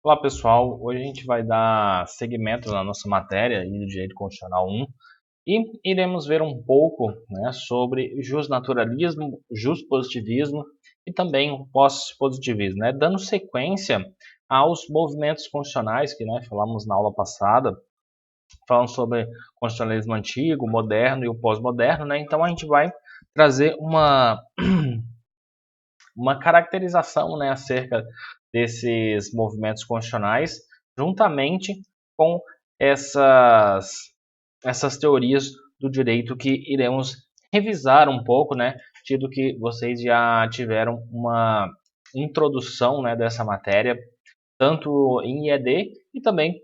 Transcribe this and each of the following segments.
Olá pessoal, hoje a gente vai dar seguimento na nossa matéria do Direito Constitucional 1 e iremos ver um pouco, né, sobre justnaturalismo, justpositivismo e também o pós-positivismo, né, dando sequência aos movimentos constitucionais que, né, falamos na aula passada, falando sobre constitucionalismo antigo, moderno e o pós-moderno, né, então a gente vai trazer uma caracterização, né, acerca desses movimentos constitucionais, juntamente com essas teorias do direito que iremos revisar um pouco, né, tido que vocês já tiveram uma introdução, né, dessa matéria, tanto em IED e também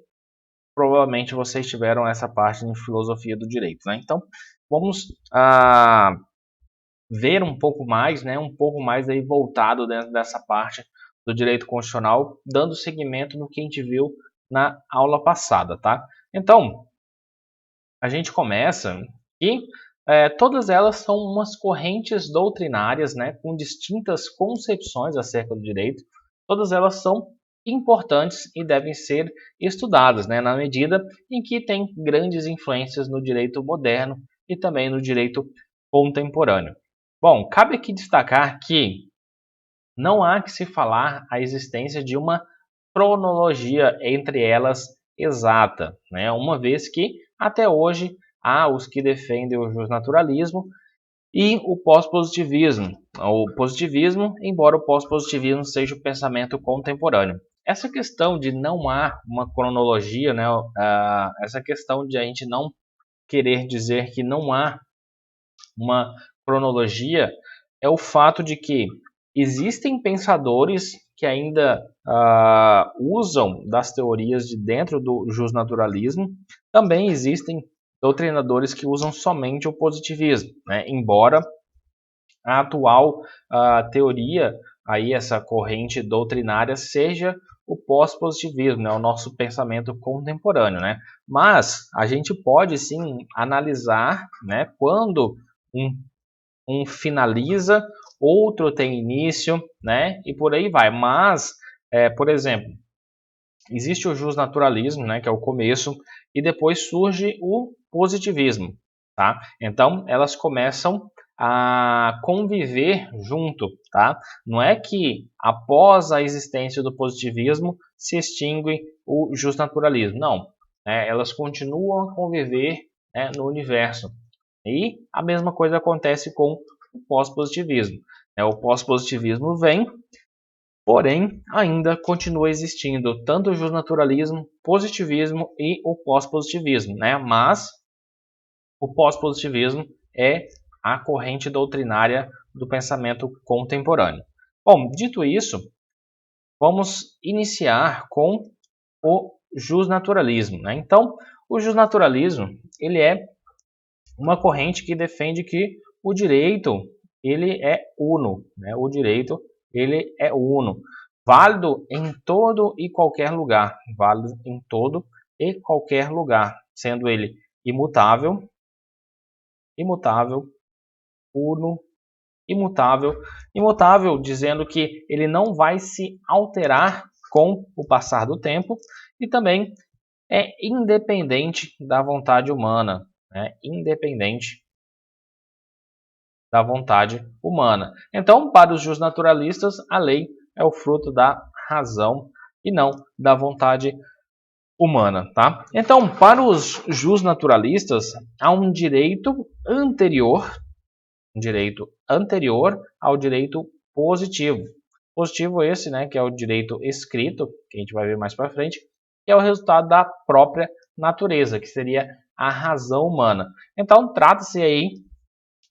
provavelmente vocês tiveram essa parte em filosofia do direito, né? Então, vamos ver um pouco mais, né, um pouco mais aí voltado dentro dessa parte do direito constitucional, dando seguimento no que a gente viu na aula passada, tá? Então, a gente começa e todas elas são umas correntes doutrinárias, né, com distintas concepções acerca do direito. Todas elas são importantes e devem ser estudadas, né, na medida em que tem grandes influências no direito moderno e também no direito contemporâneo. Bom, cabe aqui destacar que não há que se falar a existência de uma cronologia entre elas exata, né? Uma vez que até hoje há os que defendem o justnaturalismo e o pós-positivismo. O positivismo, embora o pós-positivismo seja o pensamento contemporâneo. Essa questão de não há uma cronologia, né? Essa questão de a gente não querer dizer que não há uma cronologia é o fato de que existem pensadores que ainda usam das teorias de dentro do justnaturalismo. Também existem doutrinadores que usam somente o positivismo, né? Embora a atual teoria, aí essa corrente doutrinária, seja o pós-positivismo, né? O nosso pensamento contemporâneo, né? Mas a gente pode sim analisar, né, quando um finaliza, outro tem início, né? E por aí vai. Mas, por exemplo, existe o justnaturalismo, né, que é o começo, e depois surge o positivismo, tá? Então, elas começam a conviver junto, tá? Não é que após a existência do positivismo se extingue o justnaturalismo, não. Elas continuam a conviver, né, no universo. E a mesma coisa acontece com o pós-positivismo. O pós-positivismo vem, porém ainda continua existindo tanto o justnaturalismo, positivismo e o pós-positivismo, né? Mas o pós-positivismo é a corrente doutrinária do pensamento contemporâneo. Bom, dito isso, vamos iniciar com o justnaturalismo, né? Então, o justnaturalismo, ele é uma corrente que defende que o direito ele é uno, né? O direito ele é uno, válido em todo e qualquer lugar, válido em todo e qualquer lugar, sendo ele imutável, imutável, uno, imutável, imutável, dizendo que ele não vai se alterar com o passar do tempo e também é independente da vontade humana, né? Independente da vontade humana. Então, para os justnaturalistas, a lei é o fruto da razão e não da vontade humana, tá? Então, para os justnaturalistas, há um direito anterior ao direito positivo. Positivo esse, né, que é o direito escrito, que a gente vai ver mais para frente, que é o resultado da própria natureza, que seria a razão humana. Então, trata-se aí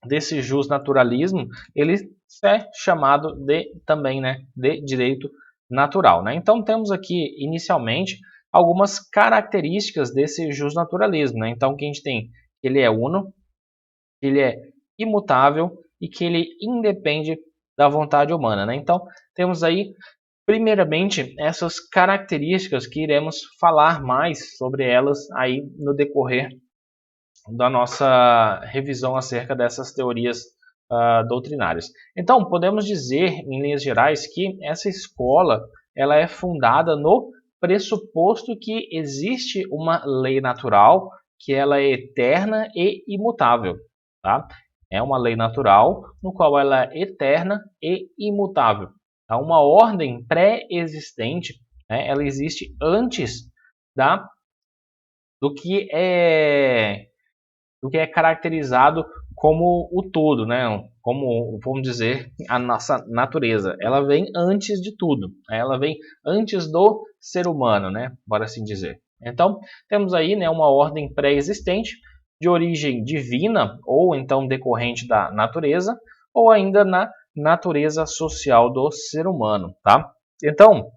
desse justnaturalismo, ele é chamado de também, né, de direito natural, né? Então temos aqui inicialmente algumas características desse justnaturalismo, né? Então que a gente tem, ele é uno, ele é imutável e que ele independe da vontade humana, né? Então temos aí primeiramente essas características que iremos falar mais sobre elas aí no decorrer da nossa revisão acerca dessas teorias doutrinárias. Então, podemos dizer, em linhas gerais, que essa escola ela é fundada no pressuposto que existe uma lei natural que ela é eterna e imutável, tá? É uma lei natural no qual ela é eterna e imutável. Tá? Uma ordem pré-existente, né? Ela existe antes da do que é caracterizado como o todo, né? Como, vamos dizer, a nossa natureza. Ela vem antes de tudo. Ela vem antes do ser humano, né? Bora assim dizer. Então, temos aí, né, uma ordem pré-existente de origem divina ou então decorrente da natureza ou ainda na natureza social do ser humano, tá? Então,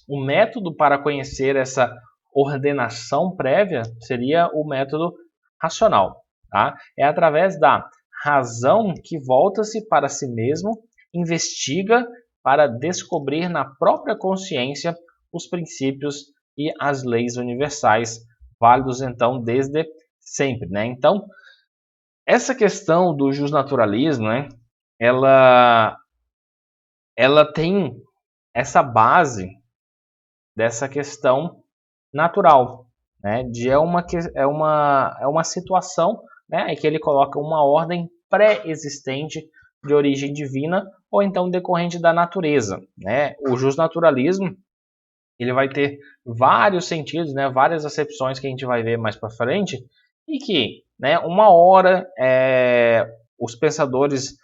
o método para conhecer essa ordenação prévia seria o método racional. Tá? É através da razão que volta-se para si mesmo, investiga para descobrir na própria consciência os princípios e as leis universais, válidos então desde sempre. Né? Então, essa questão do justnaturalismo, né, ela, ela tem essa base dessa questão natural, né? É uma situação, né, em que ele coloca uma ordem pré-existente de origem divina ou então decorrente da natureza, né? O justnaturalismo ele vai ter vários sentidos, né, várias acepções que a gente vai ver mais para frente e que, né, uma hora os pensadores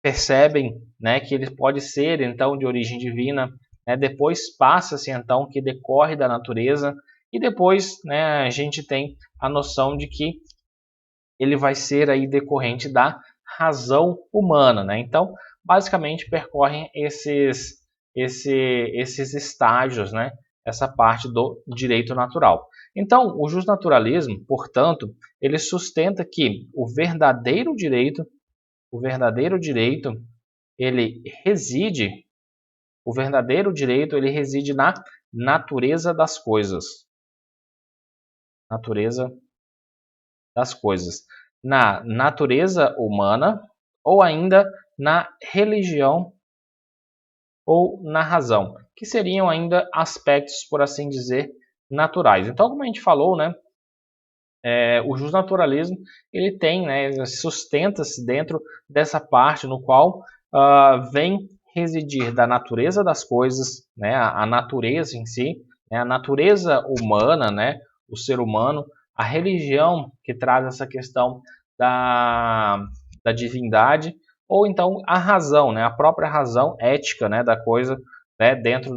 percebem, né, que ele pode ser então de origem divina, né, depois passa-se então que decorre da natureza e depois, né, a gente tem a noção de que ele vai ser aí decorrente da razão humana, né? Então, basicamente percorrem esses estágios, né? Essa parte do direito natural. Então, o justnaturalismo, portanto, ele sustenta que o verdadeiro direito ele reside, o verdadeiro direito ele reside na natureza das coisas. Natureza das coisas. Na natureza humana ou ainda na religião ou na razão, que seriam ainda aspectos, por assim dizer, naturais. Então, como a gente falou, né, o justnaturalismo ele tem, né, sustenta-se dentro dessa parte no qual vem residir da natureza das coisas, né, a natureza em si, né, a natureza humana, né, o ser humano, a religião que traz essa questão da divindade, ou então a razão, né, a própria razão ética, né, da coisa, né, dentro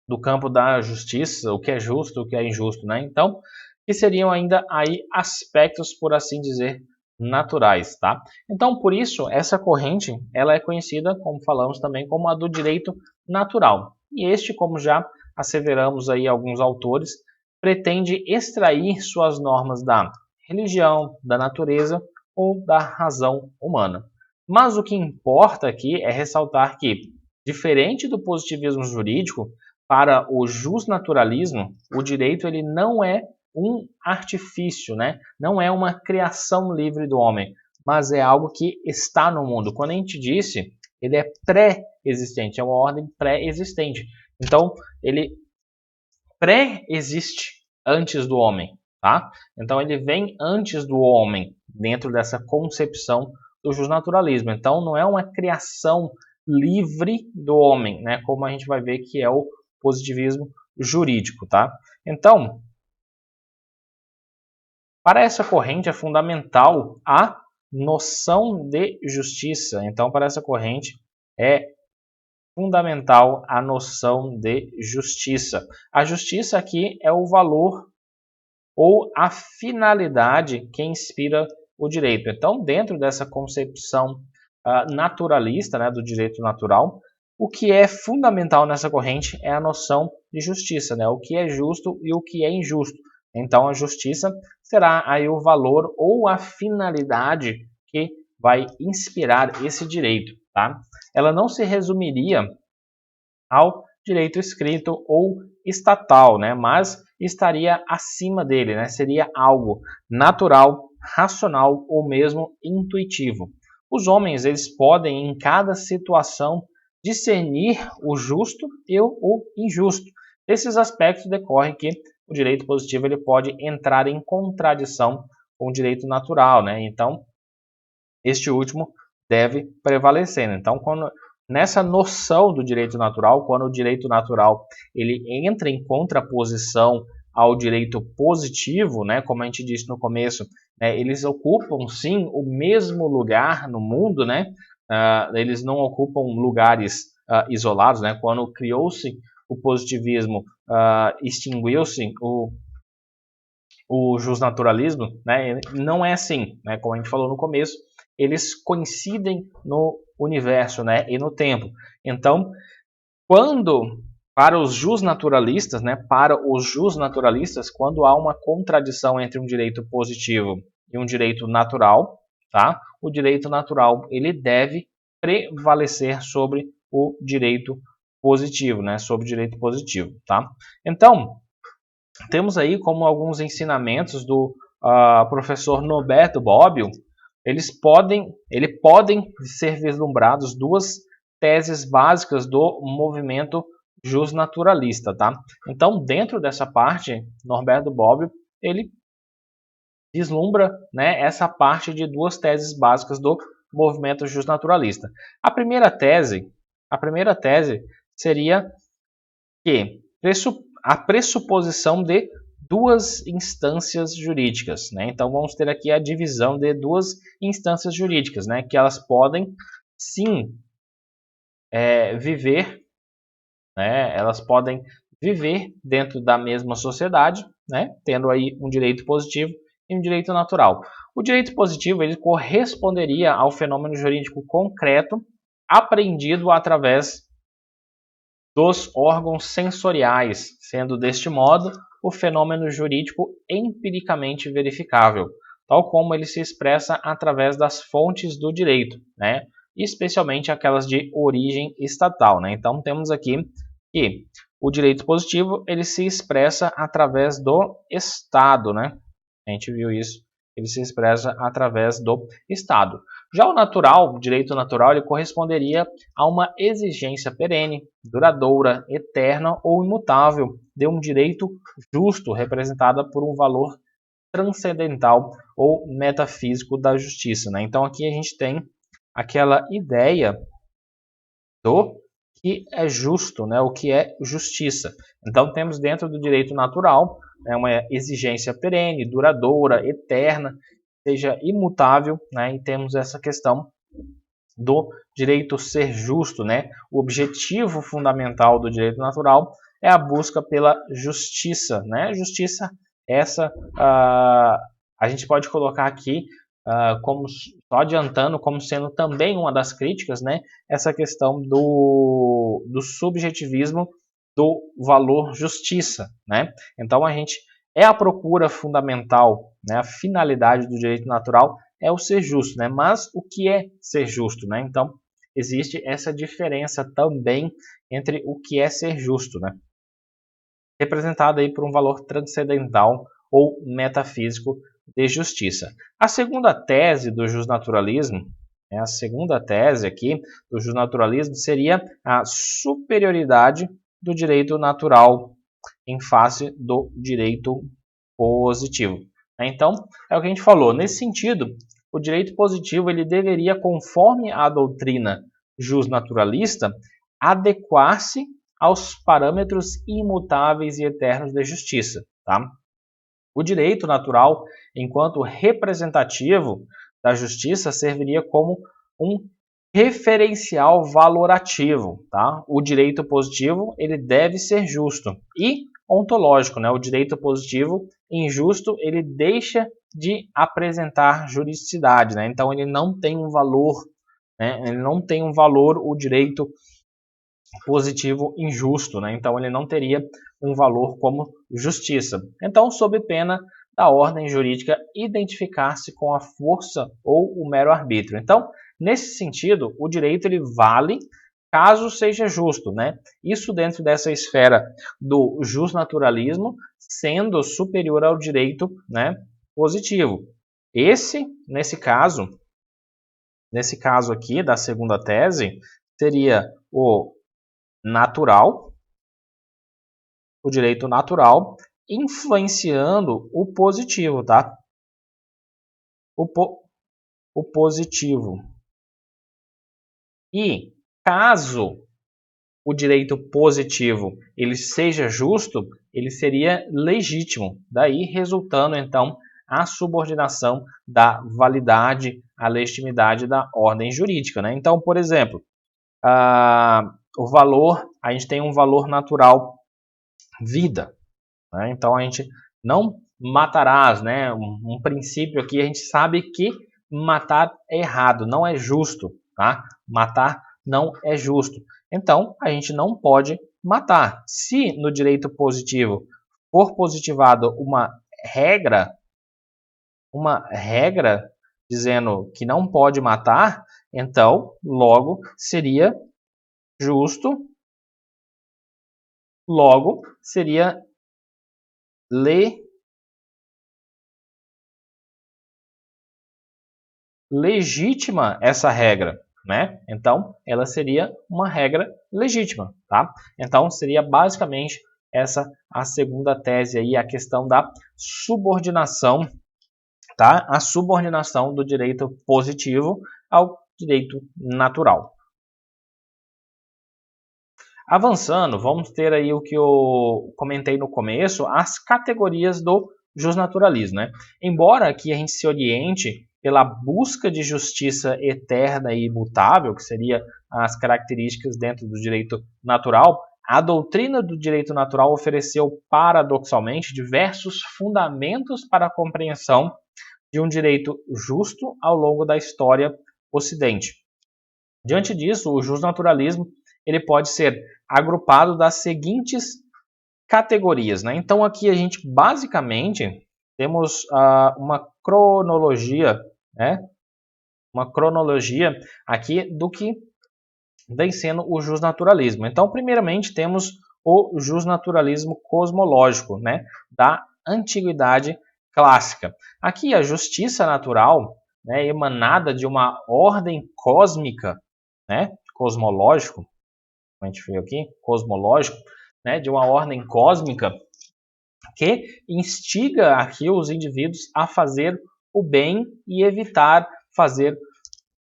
do campo da justiça, o que é justo, o que é injusto, né? Então, que seriam ainda aí aspectos, por assim dizer, naturais, tá? Então, por isso, essa corrente, ela é conhecida, como falamos também, como a do direito natural. E este, como já asseveramos aí alguns autores, pretende extrair suas normas da religião, da natureza ou da razão humana. Mas o que importa aqui é ressaltar que, diferente do positivismo jurídico, para o justnaturalismo, o direito ele não é um artifício, né? Não é uma criação livre do homem, mas é algo que está no mundo. Quando a gente disse, ele é pré-existente, é uma ordem pré-existente. Então, ele pré-existe antes do homem, tá? Então, ele vem antes do homem, dentro dessa concepção do justnaturalismo. Então, não é uma criação livre do homem, né? Como a gente vai ver que é o positivismo jurídico, tá? Então, para essa corrente é fundamental a noção de justiça. Então, para essa corrente é fundamental a noção de justiça. A justiça aqui é o valor ou a finalidade que inspira o direito. Então, dentro dessa concepção naturalista, né, do direito natural, o que é fundamental nessa corrente é a noção de justiça, né, o que é justo e o que é injusto. Então, a justiça será aí o valor ou a finalidade que vai inspirar esse direito, tá? Ela não se resumiria ao direito escrito ou estatal, né? Mas estaria acima dele, né? Seria algo natural, racional ou mesmo intuitivo. Os homens eles podem em cada situação discernir o justo e o injusto. Desses aspectos decorre que o direito positivo ele pode entrar em contradição com o direito natural, né? Então, este último deve prevalecer, né? Então, nessa noção do direito natural, quando o direito natural ele entra em contraposição ao direito positivo, né, como a gente disse no começo, né, eles ocupam sim o mesmo lugar no mundo, né? Eles não ocupam lugares isolados, né? Quando criou-se o positivismo, extinguiu-se o justnaturalismo, né? Não é assim, né? Como a gente falou no começo, eles coincidem no universo, né? E no tempo. Então, quando para os justnaturalistas, né? Para os justnaturalistas, quando há uma contradição entre um direito positivo e um direito natural, tá? O direito natural ele deve prevalecer sobre o direito positivo, né? Sobre o direito positivo, tá? Então, temos aí como alguns ensinamentos do professor Norberto Bobbio, podem ser vislumbrados duas teses básicas do movimento justnaturalista, tá? Então, dentro dessa parte, Norberto Bobbio, ele vislumbra, né, essa parte de duas teses básicas do movimento justnaturalista. A primeira tese seria que a pressuposição de duas instâncias jurídicas, né? Então vamos ter aqui a divisão de duas instâncias jurídicas, né? Que elas podem sim viver, né? Elas podem viver dentro da mesma sociedade, né? Tendo aí um direito positivo e um direito natural. O direito positivo ele corresponderia ao fenômeno jurídico concreto apreendido através dos órgãos sensoriais, sendo deste modo o fenômeno jurídico empiricamente verificável, tal como ele se expressa através das fontes do direito, né? Especialmente aquelas de origem estatal, né? Então temos aqui que o direito positivo ele se expressa através do Estado, né? A gente viu isso, ele se expressa através do Estado. Já o direito natural, ele corresponderia a uma exigência perene, duradoura, eterna ou imutável de um direito justo, representada por um valor transcendental ou metafísico da justiça, né? Então aqui a gente tem aquela ideia do que é justo, né? O que é justiça. Então temos dentro do direito natural, né, uma exigência perene, duradoura, eterna, seja imutável, né? E temos essa questão do direito ser justo, né? O objetivo fundamental do direito natural é a busca pela justiça, né? Justiça essa a gente pode colocar aqui como só adiantando como sendo também uma das críticas, né? Essa questão do subjetivismo do valor justiça, né? Então a gente a procura fundamental, né? A finalidade do direito natural é o ser justo, né? Mas o que é ser justo, né? Então, existe essa diferença também entre o que é ser justo, né? Representado aí por um valor transcendental ou metafísico de justiça. A segunda tese do justnaturalismo, a segunda tese aqui do justnaturalismo seria a superioridade do direito natural em face do direito positivo. Então, é o que a gente falou. Nesse sentido, o direito positivo ele deveria, conforme a doutrina justnaturalista, adequar-se aos parâmetros imutáveis e eternos da justiça. Tá? O direito natural, enquanto representativo da justiça, serviria como um referencial valorativo. Tá? O direito positivo ele deve ser justo e ontológico, né? O direito positivo injusto ele deixa de apresentar juridicidade, né? Então ele não tem um valor, né? Ele não tem um valor o direito positivo injusto, né? Então ele não teria um valor como justiça. Então, sob pena da ordem jurídica identificar-se com a força ou o mero arbítrio. Então, nesse sentido, o direito ele vale caso seja justo, né? Isso dentro dessa esfera do justnaturalismo, sendo superior ao direito, né, positivo. Nesse caso aqui da segunda tese, seria o natural, o direito natural, influenciando o positivo, tá? O positivo. E caso o direito positivo ele seja justo, ele seria legítimo, daí resultando então a subordinação da validade à legitimidade da ordem jurídica, né? Então, por exemplo, o valor, a gente tem um valor natural vida, né? Então a gente não matarás, né? Um princípio aqui, a gente sabe que matar é errado, não é justo, tá? Matar não é justo. Então a gente não pode matar. Se no direito positivo for positivado uma regra dizendo que não pode matar, então logo seria justo, logo seria legítima essa regra, né? Então, ela seria uma regra legítima, tá? Então, seria basicamente essa a segunda tese aí, a questão da subordinação, tá? A subordinação do direito positivo ao direito natural. Avançando, vamos ter aí o que eu comentei no começo, as categorias do justnaturalismo, né? Embora aqui a gente se oriente pela busca de justiça eterna e imutável, que seria as características dentro do direito natural, a doutrina do direito natural ofereceu paradoxalmente diversos fundamentos para a compreensão de um direito justo ao longo da história ocidente. Diante disso, o justnaturalismo ele pode ser agrupado das seguintes categorias, né? Então aqui a gente basicamente temos uma cronologia, né? Uma cronologia aqui do que vem sendo o justnaturalismo. Então, primeiramente temos o justnaturalismo cosmológico, né? Da antiguidade clássica. Aqui a justiça natural, né? Emanada de uma ordem cósmica, né? Cosmológico, a gente viu aqui, cosmológico, né, de uma ordem cósmica que instiga aqui os indivíduos a fazer o bem e evitar fazer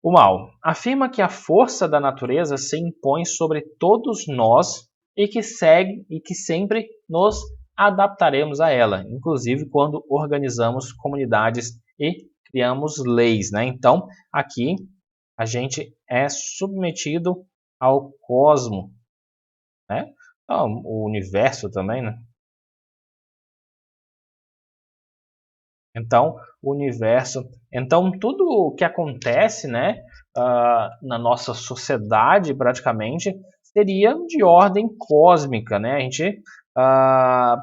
o mal. Afirma que a força da natureza se impõe sobre todos nós e que segue e que sempre nos adaptaremos a ela, inclusive quando organizamos comunidades e criamos leis, né? Então, aqui a gente é submetido ao cosmo, né? Então, o universo também, né? Então, o universo. Então, tudo o que acontece, né, na nossa sociedade, praticamente, seria de ordem cósmica, né? A gente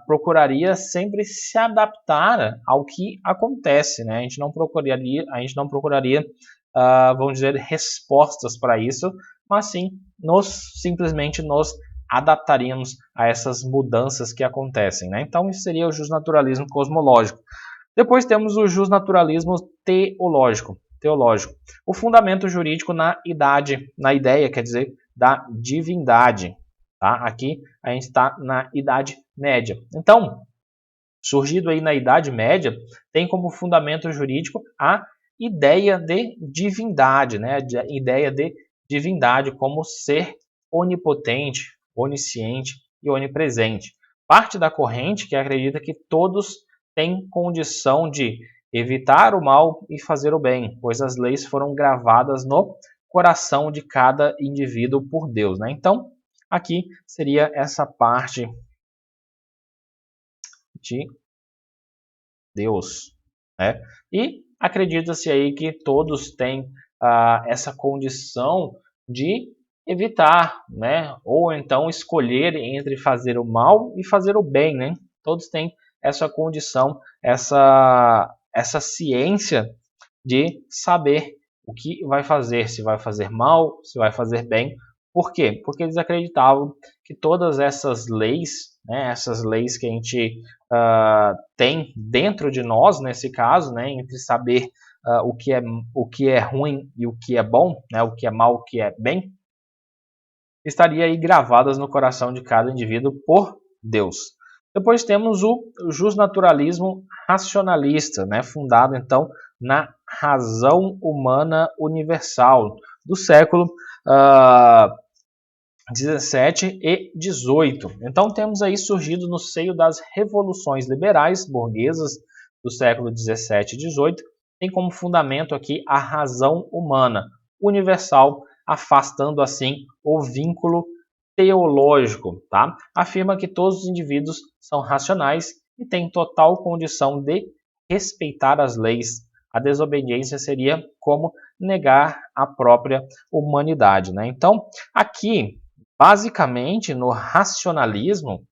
procuraria sempre se adaptar ao que acontece, né? A gente não procuraria, vamos dizer, respostas para isso, mas sim, simplesmente nos adaptaríamos a essas mudanças que acontecem, né? Então, isso seria o justnaturalismo cosmológico. Depois temos o justnaturalismo teológico. O fundamento jurídico na ideia, quer dizer, da divindade. Tá? Aqui a gente está na Idade Média. Então, surgido aí na Idade Média, tem como fundamento jurídico a ideia de divindade, né? A ideia de divindade como ser onipotente, onisciente e onipresente. Parte da corrente que acredita que todos têm condição de evitar o mal e fazer o bem, pois as leis foram gravadas no coração de cada indivíduo por Deus, né? Então, aqui seria essa parte de Deus, né? E acredita-se aí que todos têm essa condição de evitar, né? Ou então escolher entre fazer o mal e fazer o bem, né? Todos têm essa condição, essa ciência de saber o que vai fazer, se vai fazer mal, se vai fazer bem. Por quê? Porque eles acreditavam que todas essas leis, né, essas leis que a gente tem dentro de nós, nesse caso, né, entre saber o que é ruim e o que é bom, né, o que é mal, o que é bem, estaria aí gravadas no coração de cada indivíduo por Deus. Depois temos o justnaturalismo racionalista, né, fundado então na razão humana universal, do século 17 e 18. Então temos aí surgido no seio das revoluções liberais burguesas do século 17 e 18, tem como fundamento aqui a razão humana universal, afastando assim o vínculo teológico, tá? Afirma que todos os indivíduos são racionais e têm total condição de respeitar as leis. A desobediência seria como negar a própria humanidade, né? Então, aqui basicamente, no racionalismo,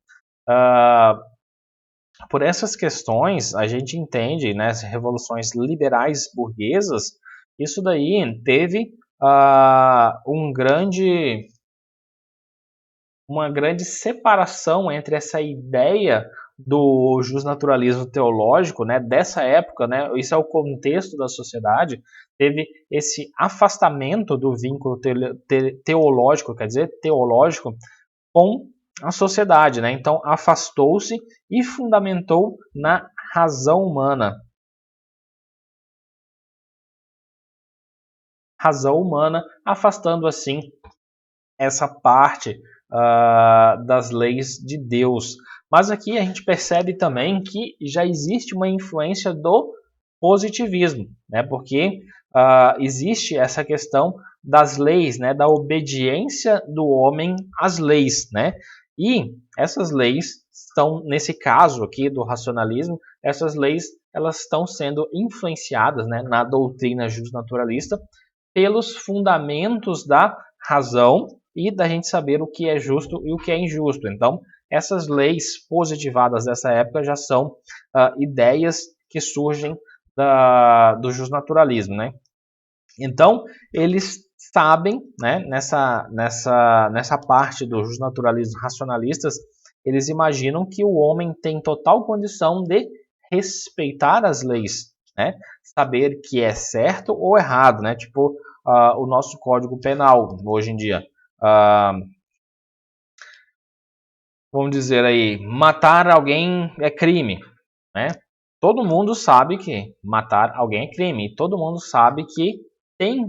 por essas questões, a gente entende, né, as revoluções liberais burguesas, isso daí teve uma grande separação entre essa ideia do justnaturalismo teológico, né, dessa época, né, isso é o contexto da sociedade, teve esse afastamento do vínculo teológico, quer dizer, teológico, com a sociedade, né? Então afastou-se e fundamentou na razão humana. Razão humana, afastando assim essa parte das leis de Deus. Mas aqui a gente percebe também que já existe uma influência do positivismo, né? Porque existe essa questão das leis, né? Da obediência do homem às leis, né? E essas leis estão, nesse caso aqui do racionalismo, essas leis elas estão sendo influenciadas, né, na doutrina justnaturalista pelos fundamentos da razão e da gente saber o que é justo e o que é injusto. Então, essas leis positivadas dessa época já são ideias que surgem do justnaturalismo, né? Então, eles sabem, né, nessa parte do justnaturalismo racionalistas, eles imaginam que o homem tem total condição de respeitar as leis, né? Saber que é certo ou errado, né? Tipo o nosso Código Penal hoje em dia. Vamos dizer aí, matar alguém é crime, né? Todo mundo sabe que matar alguém é crime e todo mundo sabe que tem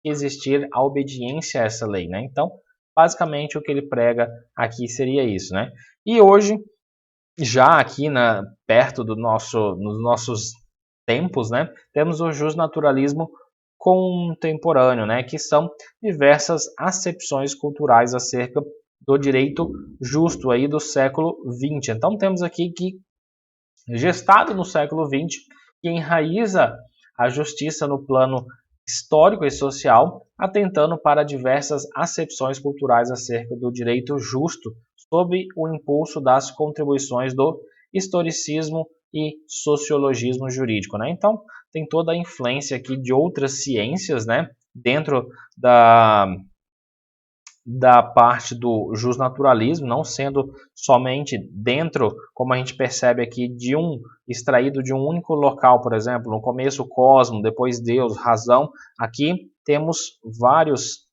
que existir a obediência a essa lei, né? Então, basicamente o que ele prega aqui seria isso, né? E hoje, já aqui perto nos nossos tempos, né, temos o justnaturalismo contemporâneo, né, que são diversas acepções culturais acerca do direito justo aí do século XX. Então temos aqui que gestado no século XX, que enraiza a justiça no plano histórico e social, atentando para diversas acepções culturais acerca do direito justo, sob o impulso das contribuições do historicismo e sociologismo jurídico, né? Então, tem toda a influência aqui de outras ciências, né, dentro da parte do justnaturalismo, não sendo somente dentro, como a gente percebe aqui, extraído de um único local, por exemplo, no começo o cosmos, depois Deus, razão. Aqui temos vários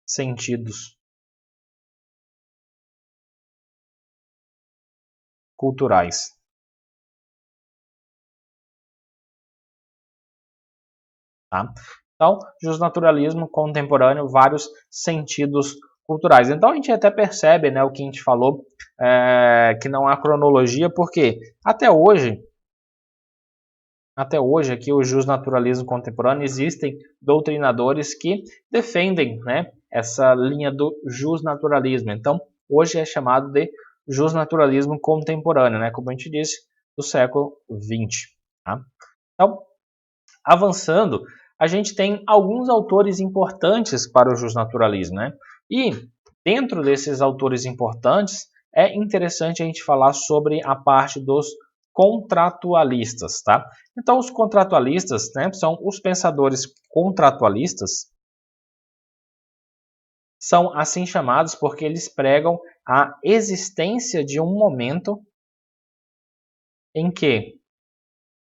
sentidos culturais, tá? Então, justnaturalismo contemporâneo, vários sentidos culturais. Então a gente até percebe, né, o que a gente falou, que não há cronologia, porque até hoje aqui o justnaturalismo contemporâneo existem doutrinadores que defendem, né, essa linha do justnaturalismo. Então hoje é chamado de justnaturalismo contemporâneo, né, como a gente disse, do século XX. Tá? Então, avançando, a gente tem alguns autores importantes para o justnaturalismo, né? E dentro desses autores importantes, é interessante a gente falar sobre a parte dos contratualistas, tá? Então, os contratualistas, né, são os pensadores contratualistas, são assim chamados porque eles pregam a existência de um momento em que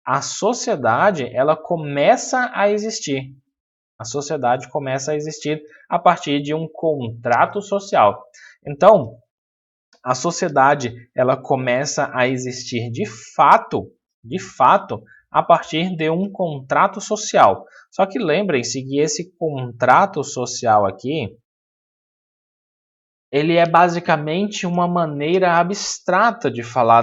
a sociedade ela começa a existir. A sociedade começa a existir a partir de um contrato social. Então, a sociedade ela começa a existir de fato, a partir de um contrato social. Só que lembrem-se que esse contrato social aqui, ele é basicamente uma maneira abstrata de falar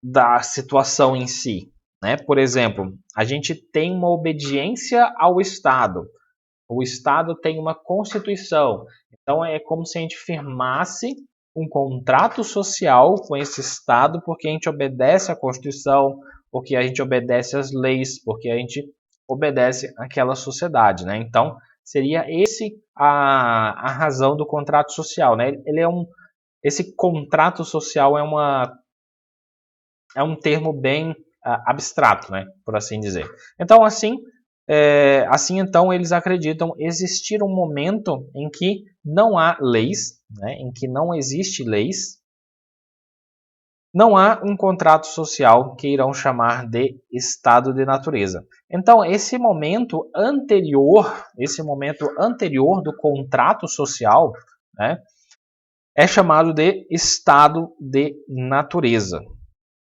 da situação em si, né? Por exemplo, a gente tem uma obediência ao Estado. O Estado tem uma Constituição. Então é como se a gente firmasse um contrato social com esse Estado, porque a gente obedece à Constituição, porque a gente obedece às leis, porque a gente obedece àquela sociedade, né? Então seria esse a razão do contrato social, né? Esse contrato social é um termo bem abstrato, né? Por assim dizer. Então assim então eles acreditam existir um momento em que não há leis, né? Em que não existe leis, não há um contrato social que irão chamar de estado de natureza. Então esse momento anterior do contrato social, né? É chamado de estado de natureza.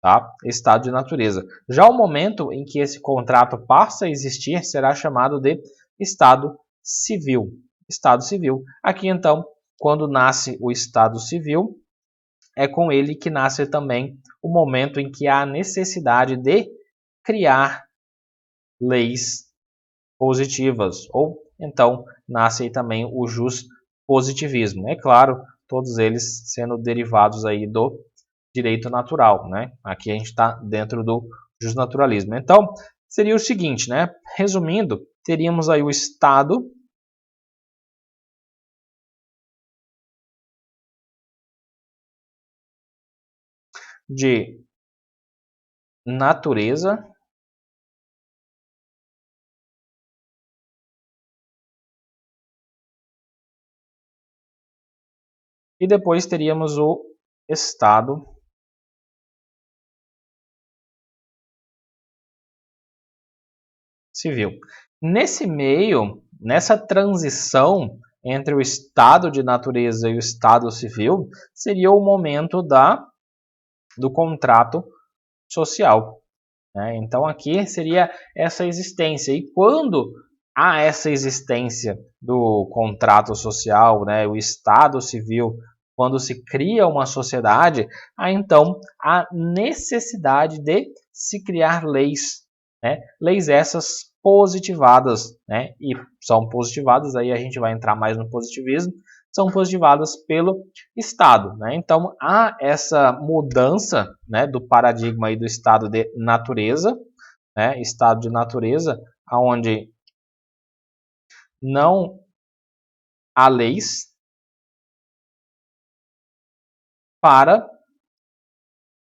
Tá? Estado de natureza. Já o momento em que esse contrato passa a existir será chamado de estado civil. Estado civil. Aqui então, quando nasce o estado civil, é com ele que nasce também o momento em que há a necessidade de criar leis positivas, ou então nasce aí também o positivismo. É claro, todos eles sendo derivados aí do direito natural, né? Aqui a gente está dentro do justnaturalismo. Então, seria o seguinte, né? Resumindo, teríamos aí o estado de natureza e depois teríamos o estado civil. Nesse meio, nessa transição entre o estado de natureza e o estado civil, seria o momento do contrato social. Né? Então aqui seria essa existência. E quando há essa existência do contrato social, né, o estado civil, quando se cria uma sociedade, há então a necessidade de se criar leis, né? Leis essas positivadas, né? E são positivadas, aí a gente vai entrar mais no positivismo, são positivadas pelo Estado, né? Então há essa mudança, né, do paradigma aí do estado de natureza, né? Estado de natureza, onde não há leis, para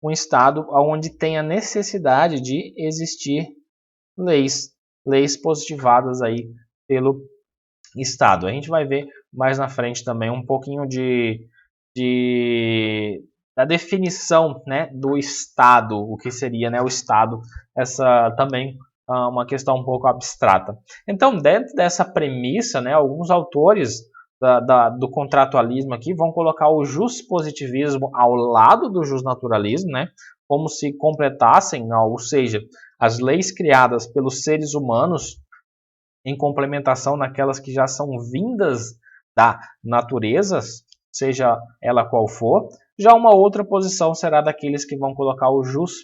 um estado onde tem a necessidade de existir leis, leis positivadas aí pelo Estado. A gente vai ver mais na frente também um pouquinho da definição, né, do Estado, o que seria, né, o Estado, essa também uma questão um pouco abstrata. Então, dentro dessa premissa, né, alguns autores do contratualismo aqui vão colocar o juspositivismo ao lado do justnaturalismo, né, como se completassem, ou seja, as leis criadas pelos seres humanos em complementação naquelas que já são vindas da natureza, seja ela qual for. Já uma outra posição será daqueles que vão colocar o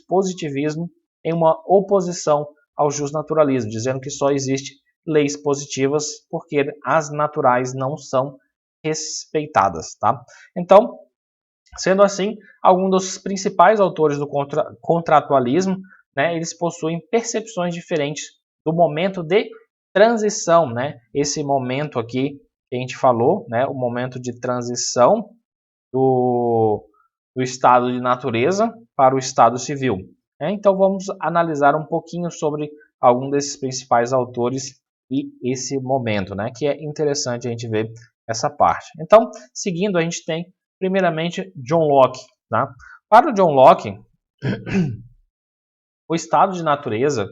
positivismo em uma oposição ao justnaturalismo, dizendo que só existe leis positivas porque as naturais não são respeitadas, tá? Então, sendo assim, alguns dos principais autores do contratualismo, né, eles possuem percepções diferentes do momento de transição, né? Esse momento aqui que a gente falou, né, o momento de transição do estado de natureza para o estado civil. Então vamos analisar um pouquinho sobre algum desses principais autores e esse momento, né, que é interessante a gente ver essa parte. Então, seguindo, a gente tem primeiramente John Locke. Tá? Para o John Locke, o estado de natureza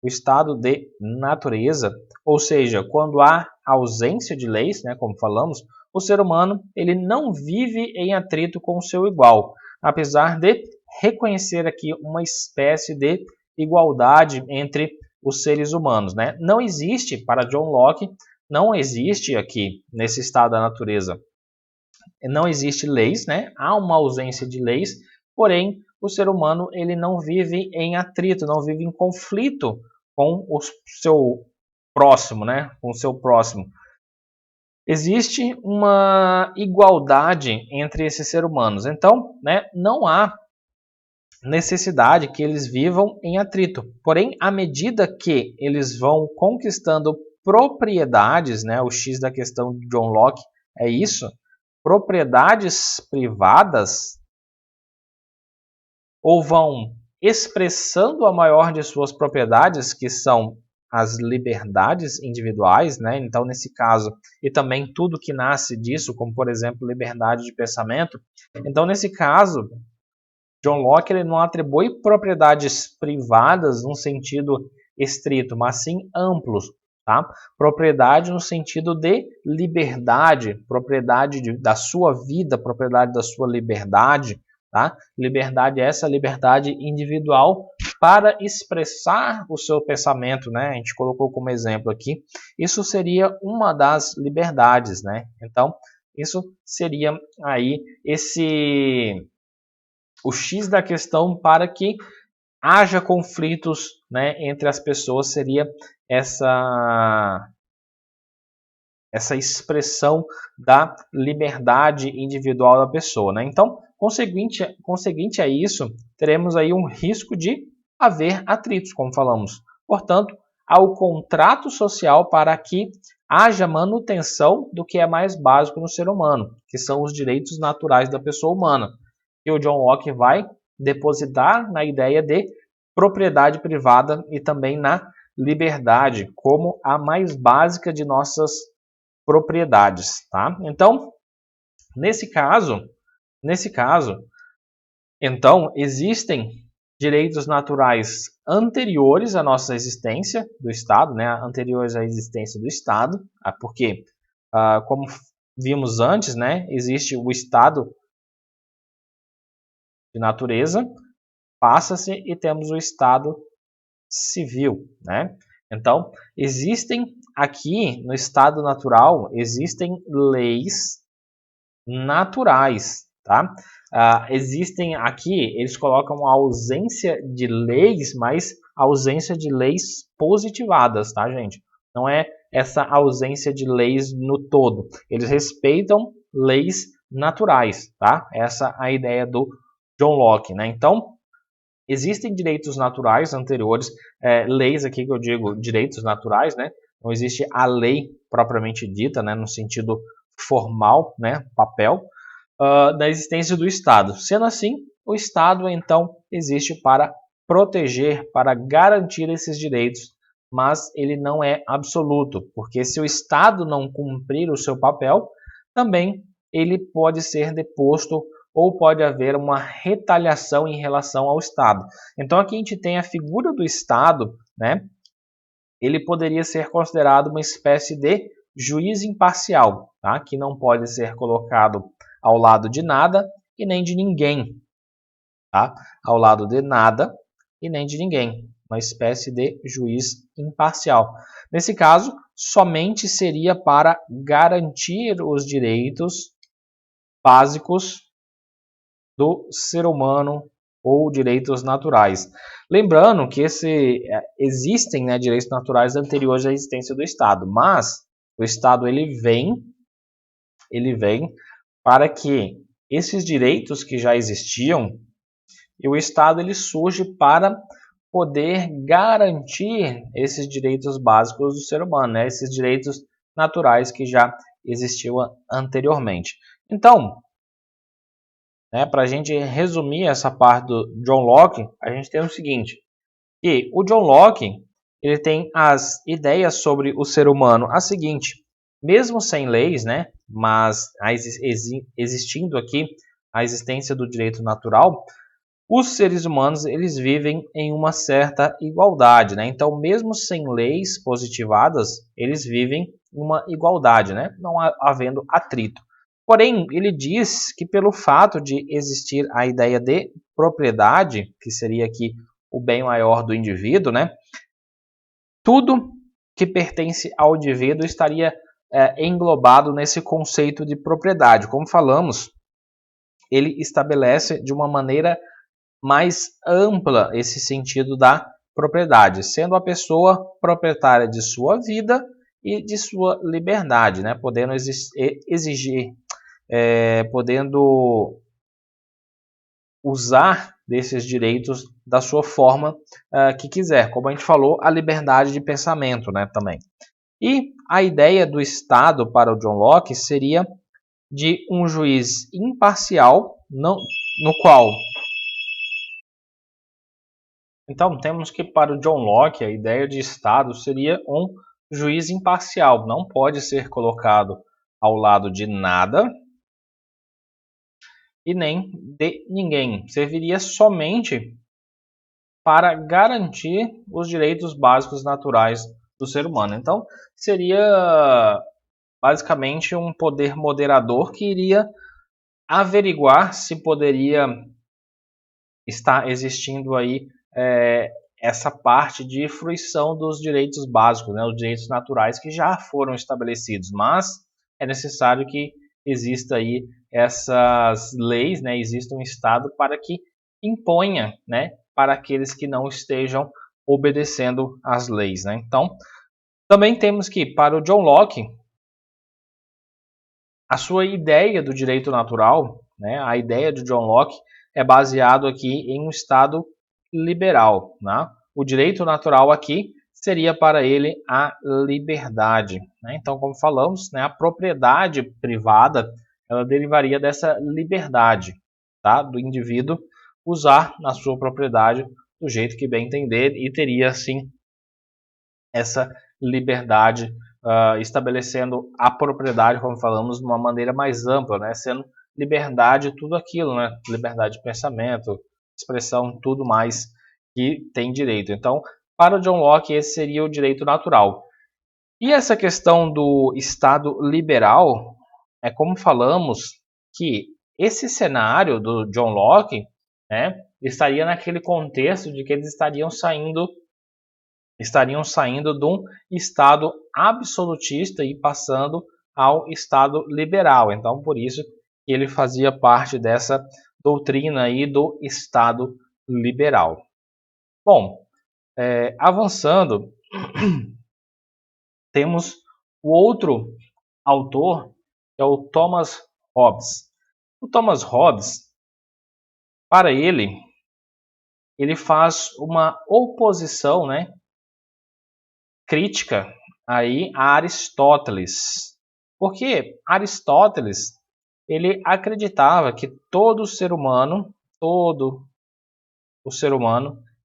o estado de natureza, ou seja, quando há ausência de leis, né, como falamos, o ser humano ele não vive em atrito com o seu igual, apesar de reconhecer aqui uma espécie de igualdade entre os seres humanos, né? Não existe, para John Locke, não existe aqui nesse estado da natureza, não existe leis, né? Há uma ausência de leis, porém o ser humano ele não vive em atrito, não vive em conflito com o seu próximo, né? Com o seu próximo. Existe uma igualdade entre esses seres humanos. Então, né, não há necessidade que eles vivam em atrito. Porém, à medida que eles vão conquistando propriedades, né, o X da questão de John Locke é isso, propriedades privadas, ou vão expressando a maior de suas propriedades, que são as liberdades individuais, né? Então, nesse caso, e também tudo que nasce disso, como, por exemplo, liberdade de pensamento. Então, nesse caso, John Locke ele não atribui propriedades privadas num sentido estrito, mas sim amplos. Tá? Propriedade no sentido de liberdade, propriedade da sua vida, propriedade da sua liberdade. Tá? Liberdade é essa liberdade individual para expressar o seu pensamento, né? A gente colocou como exemplo aqui. Isso seria uma das liberdades, né? Então, isso seria aí o X da questão para que haja conflitos, né, entre as pessoas, seria essa expressão da liberdade individual da pessoa, né? Então, conseguinte a isso, teremos aí um risco de haver atritos, como falamos. Portanto, há o contrato social para que haja manutenção do que é mais básico no ser humano, que são os direitos naturais da pessoa humana. E o John Locke vai depositar na ideia de propriedade privada e também na liberdade como a mais básica de nossas propriedades, tá? Então, nesse caso, então existem direitos naturais anteriores à nossa existência do Estado, né? Anteriores à existência do Estado, porque, como vimos antes, né? Existe o Estado de natureza, passa-se e temos o Estado civil, né? Então, existem aqui no estado natural, existem leis naturais, tá? Existem aqui, eles colocam a ausência de leis, mas ausência de leis positivadas, tá, gente? Não é essa ausência de leis no todo. Eles respeitam leis naturais, tá? Essa é a ideia do John Locke, né? Então, existem direitos naturais anteriores, leis aqui que eu digo direitos naturais, né? Não existe a lei propriamente dita, né, no sentido formal, né, papel, da existência do Estado. Sendo assim, o Estado então existe para proteger, para garantir esses direitos, mas ele não é absoluto, porque se o Estado não cumprir o seu papel, também ele pode ser deposto ou pode haver uma retaliação em relação ao Estado. Então aqui a gente tem a figura do Estado, né? Ele poderia ser considerado uma espécie de juiz imparcial, tá? Que não pode ser colocado ao lado de nada e nem de ninguém, tá? Ao lado de nada e nem de ninguém, uma espécie de juiz imparcial. Nesse caso, somente seria para garantir os direitos básicos do ser humano ou direitos naturais. Lembrando que existem, né, direitos naturais anteriores à existência do Estado, mas o Estado ele vem para que esses direitos que já existiam, e o Estado ele surge para poder garantir esses direitos básicos do ser humano, né, esses direitos naturais que já existiam anteriormente. Então, né, para a gente resumir essa parte do John Locke, a gente tem o seguinte, que o John Locke ele tem as ideias sobre o ser humano a seguinte, mesmo sem leis, né, mas existindo aqui a existência do direito natural, os seres humanos eles vivem em uma certa igualdade, né? Então, mesmo sem leis positivadas, eles vivem em uma igualdade, né? Não havendo atrito. Porém, ele diz que pelo fato de existir a ideia de propriedade, que seria aqui o bem maior do indivíduo, né? Tudo que pertence ao indivíduo estaria englobado nesse conceito de propriedade. Como falamos, ele estabelece de uma maneira mais ampla esse sentido da propriedade, sendo a pessoa proprietária de sua vida e de sua liberdade, né? Podendo exigir, podendo usar desses direitos da sua forma que quiser. Como a gente falou, a liberdade de pensamento, né, também. E a ideia do Estado para o John Locke seria de um juiz imparcial, no qual... Então, temos que para o John Locke a ideia de Estado seria um juiz imparcial, não pode ser colocado ao lado de nada e nem de ninguém. Serviria somente para garantir os direitos básicos naturais do ser humano. Então, seria basicamente um poder moderador que iria averiguar se poderia estar existindo aí essa parte de fruição dos direitos básicos, né, os direitos naturais que já foram estabelecidos, mas é necessário que exista aí essas leis, né, exista um Estado para que imponha, né, para aqueles que não estejam obedecendo às leis, né. Então, também temos que, para o John Locke, a sua ideia do direito natural, né, a ideia de John Locke é baseado aqui em um Estado liberal, né? O direito natural aqui seria para ele a liberdade, né? Então, como falamos, né, a propriedade privada ela derivaria dessa liberdade, tá? Do indivíduo usar na sua propriedade do jeito que bem entender e teria assim essa liberdade, estabelecendo a propriedade, como falamos, de uma maneira mais ampla, né? Sendo liberdade tudo aquilo, né? Liberdade de pensamento, expressão, tudo mais que tem direito. Então, para o John Locke, esse seria o direito natural. E essa questão do Estado liberal, é como falamos que esse cenário do John Locke, né, estaria naquele contexto de que eles estariam saindo de um Estado absolutista e passando ao Estado liberal. Então, por isso que ele fazia parte dessa doutrina aí do Estado liberal. Bom, avançando, temos o outro autor, que é o Thomas Hobbes. O Thomas Hobbes, para ele faz uma oposição, né, crítica aí a Aristóteles. Porque Aristóteles, ele acreditava que todo o ser humano,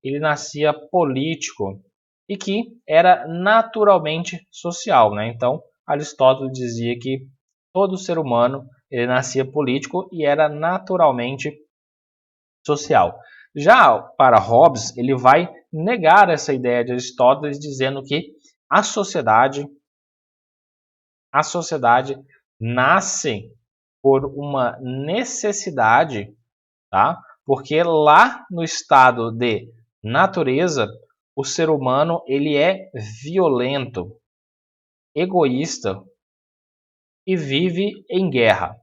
ele nascia político e que era naturalmente social, né? Então, Aristóteles dizia que todo ser humano, ele nascia político e era naturalmente social. Já para Hobbes, ele vai negar essa ideia de Aristóteles, dizendo que a sociedade nasce por uma necessidade, tá? Porque lá no estado de natureza, o ser humano ele é violento, egoísta e vive em guerra.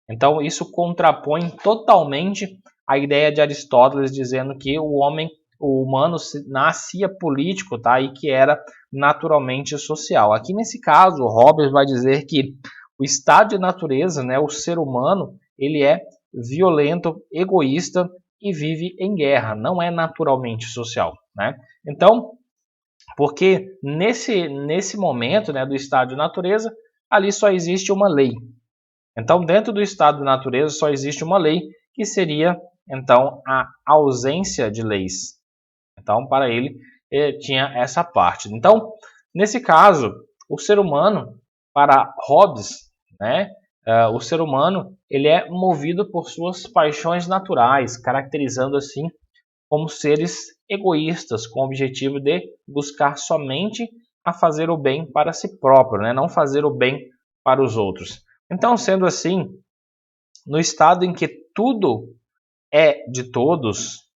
Então isso contrapõe totalmente a ideia de Aristóteles dizendo que o humano nascia político, tá? E que era naturalmente social. Aqui nesse caso, Hobbes vai dizer que o estado de natureza, né, o ser humano, ele é violento, egoísta e vive em guerra, não é naturalmente social, né? Então, porque nesse momento, né, do estado de natureza, ali só existe uma lei. Então, dentro do estado de natureza só existe uma lei, que seria então a ausência de leis. Então, para ele, tinha essa parte. Então, nesse caso, o ser humano, para Hobbes, né, o ser humano ele é movido por suas paixões naturais, caracterizando assim como seres egoístas, com o objetivo de buscar somente a fazer o bem para si próprio, né? Não fazer o bem para os outros. Então, sendo assim, no estado em que tudo é de todos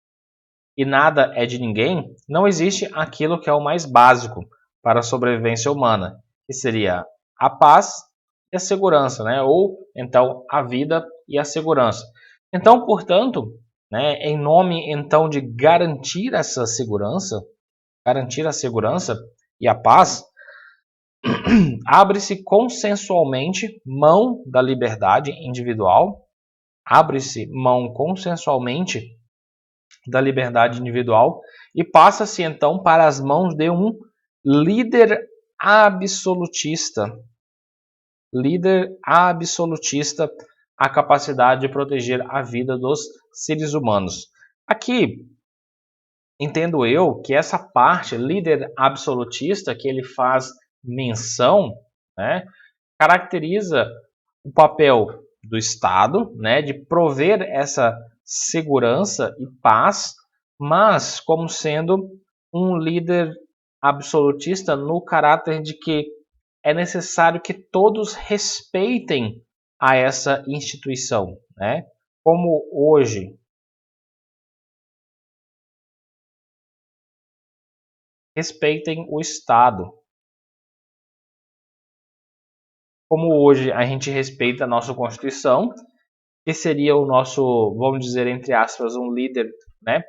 e nada é de ninguém, não existe aquilo que é o mais básico para a sobrevivência humana, que seria a paz e a segurança, né? Ou então a vida e a segurança. Então, portanto, né, em nome então de garantir essa segurança, garantir a segurança e a paz, abre-se consensualmente mão da liberdade individual, abre-se mão consensualmente da liberdade individual e passa-se então para as mãos de um líder absolutista. Líder absolutista, a capacidade de proteger a vida dos seres humanos. Aqui, entendo eu que essa parte, líder absolutista, que ele faz menção, né, caracteriza o papel do Estado, né, de prover essa segurança e paz, mas como sendo um líder absolutista no caráter de que é necessário que todos respeitem a essa instituição, né? Como hoje respeitem o Estado. Como hoje a gente respeita a nossa Constituição, que seria o nosso, vamos dizer, entre aspas, um líder, né,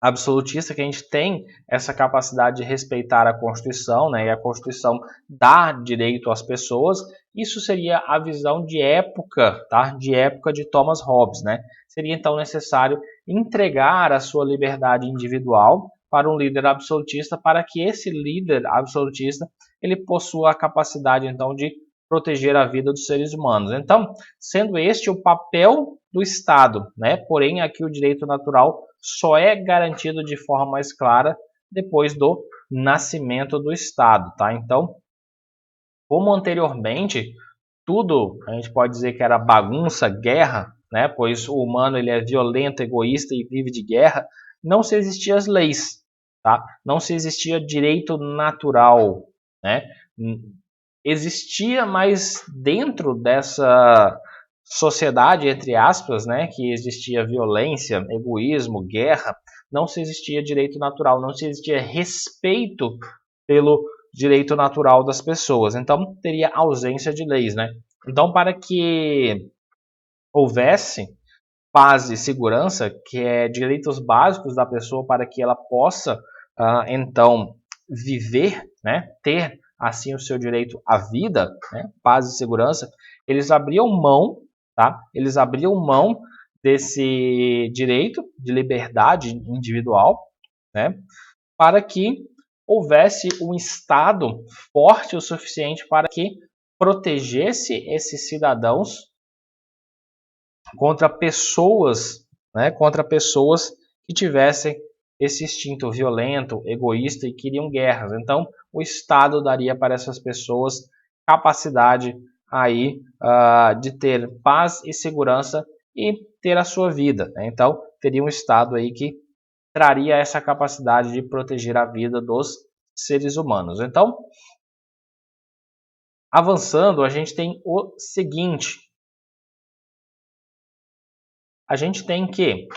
absolutista, que a gente tem essa capacidade de respeitar a Constituição, né, e a Constituição dá direito às pessoas. Isso seria a visão de época, tá? De época de Thomas Hobbes, né? Seria então necessário entregar a sua liberdade individual para um líder absolutista, para que esse líder absolutista ele possua a capacidade então de proteger a vida dos seres humanos. Então, sendo este o papel do Estado, né? Porém, aqui o direito natural só é garantido de forma mais clara depois do nascimento do Estado, tá? Então, como anteriormente, tudo a gente pode dizer que era bagunça, guerra, né? Pois o humano ele é violento, egoísta e vive de guerra. Não se existiam as leis, tá? Não se existia direito natural, né? Existia, mas dentro dessa sociedade, entre aspas, né, que existia violência, egoísmo, guerra, não se existia direito natural, não se existia respeito pelo direito natural das pessoas. Então, teria ausência de leis, né? Então, para que houvesse paz e segurança, que é direitos básicos da pessoa para que ela possa, então, viver, né, ter assim o seu direito à vida, né, paz e segurança, eles abriam mão, tá? Eles abriam mão desse direito de liberdade individual, né, para que houvesse um Estado forte o suficiente para que protegesse esses cidadãos contra pessoas, né, contra pessoas que tivessem esse instinto violento, egoísta e queriam guerras. Então, o Estado daria para essas pessoas capacidade aí de ter paz e segurança e ter a sua vida, né? Então, teria um Estado aí que traria essa capacidade de proteger a vida dos seres humanos. Então, avançando, a gente tem o seguinte: a gente tem que,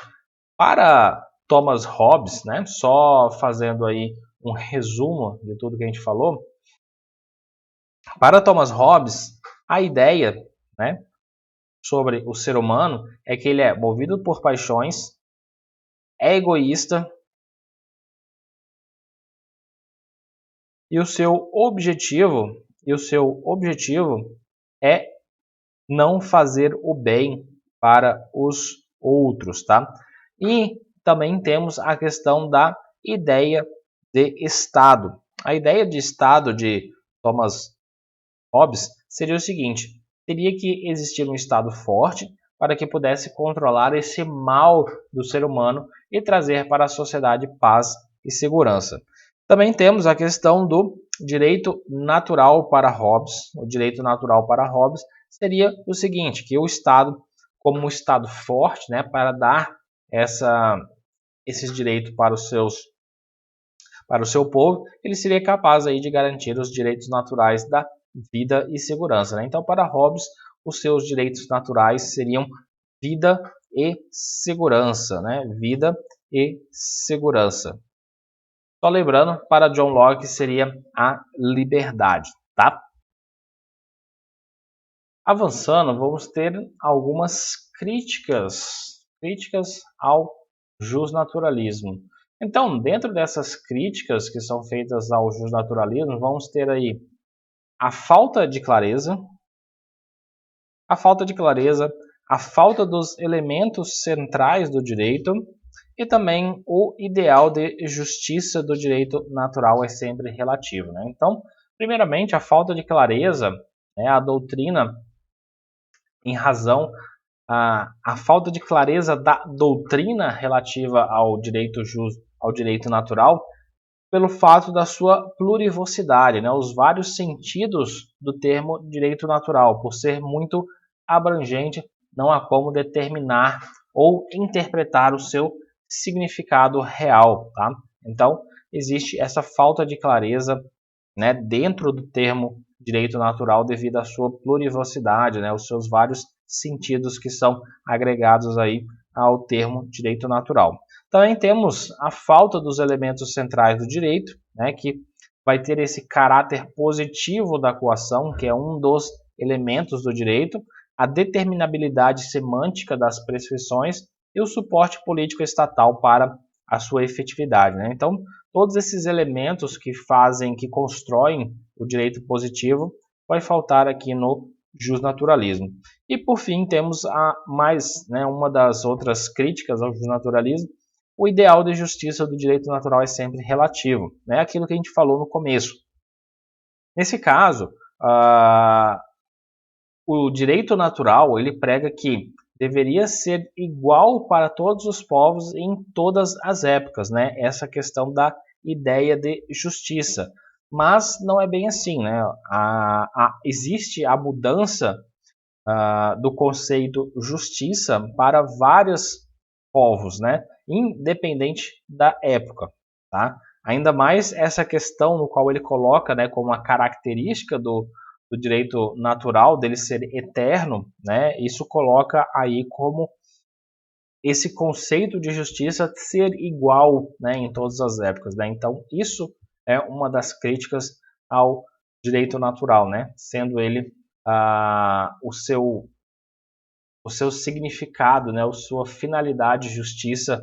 para Thomas Hobbes, né, só fazendo aí um resumo de tudo que a gente falou, para Thomas Hobbes, a ideia, né, sobre o ser humano é que ele é movido por paixões, é egoísta e o seu objetivo é não fazer o bem para os outros, tá? E também temos a questão da ideia de Estado. A ideia de Estado de Thomas Hobbes seria o seguinte: teria que existir um Estado forte para que pudesse controlar esse mal do ser humano e trazer para a sociedade paz e segurança. Também temos a questão do direito natural para Hobbes. O direito natural para Hobbes seria o seguinte, que o Estado, como um Estado forte, né, para dar esses direitos para o seu povo, ele seria capaz aí de garantir os direitos naturais da vida e segurança, né? Então, para Hobbes, os seus direitos naturais seriam vida e segurança, né? Vida e segurança. Só lembrando, para John Locke seria a liberdade, tá? Avançando, vamos ter algumas críticas ao justnaturalismo. Então, dentro dessas críticas que são feitas ao justnaturalismo, vamos ter aí a falta de clareza, a falta dos elementos centrais do direito e também o ideal de justiça do direito natural é sempre relativo, né? Então, primeiramente, a falta de clareza, né, a doutrina, em razão a falta de clareza da doutrina relativa ao direito justo, ao direito natural, pelo fato da sua plurivocidade, né, os vários sentidos do termo direito natural, por ser muito abrangente, não há como determinar ou interpretar o seu significado real, tá? Então, existe essa falta de clareza, né, dentro do termo direito natural devido à sua plurivocidade, né, os seus vários sentidos que são agregados aí ao termo direito natural. Também temos a falta dos elementos centrais do direito, né, que vai ter esse caráter positivo da coação, que é um dos elementos do direito, a determinabilidade semântica das prescrições e o suporte político estatal para a sua efetividade, né? Então, todos esses elementos que fazem, que constroem o direito positivo, vai faltar aqui no justnaturalismo. E por fim, temos uma das outras críticas ao justnaturalismo, o ideal de justiça do direito natural é sempre relativo, né? Aquilo que a gente falou no começo. Nesse caso, o direito natural ele prega que deveria ser igual para todos os povos em todas as épocas, né? Essa questão da ideia de justiça. Mas não é bem assim, né? Existe a mudança do conceito justiça para vários povos, né? Independente da época, tá? Ainda mais essa questão no qual ele coloca, né, como uma característica do direito natural dele ser eterno, né? Isso coloca aí como esse conceito de justiça ser igual, né, em todas as épocas, né? Então isso é uma das críticas ao direito natural, né? Sendo ele o seu significado, né, a sua finalidade, justiça,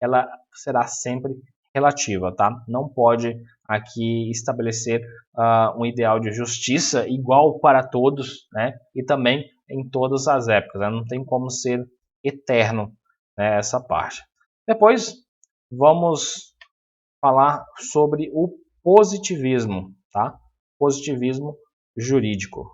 ela será sempre relativa, tá? Não pode aqui estabelecer um ideal de justiça igual para todos, né? E também em todas as épocas, né? Não tem como ser eterno, né, essa parte. Depois vamos falar sobre o positivismo, tá? Positivismo jurídico.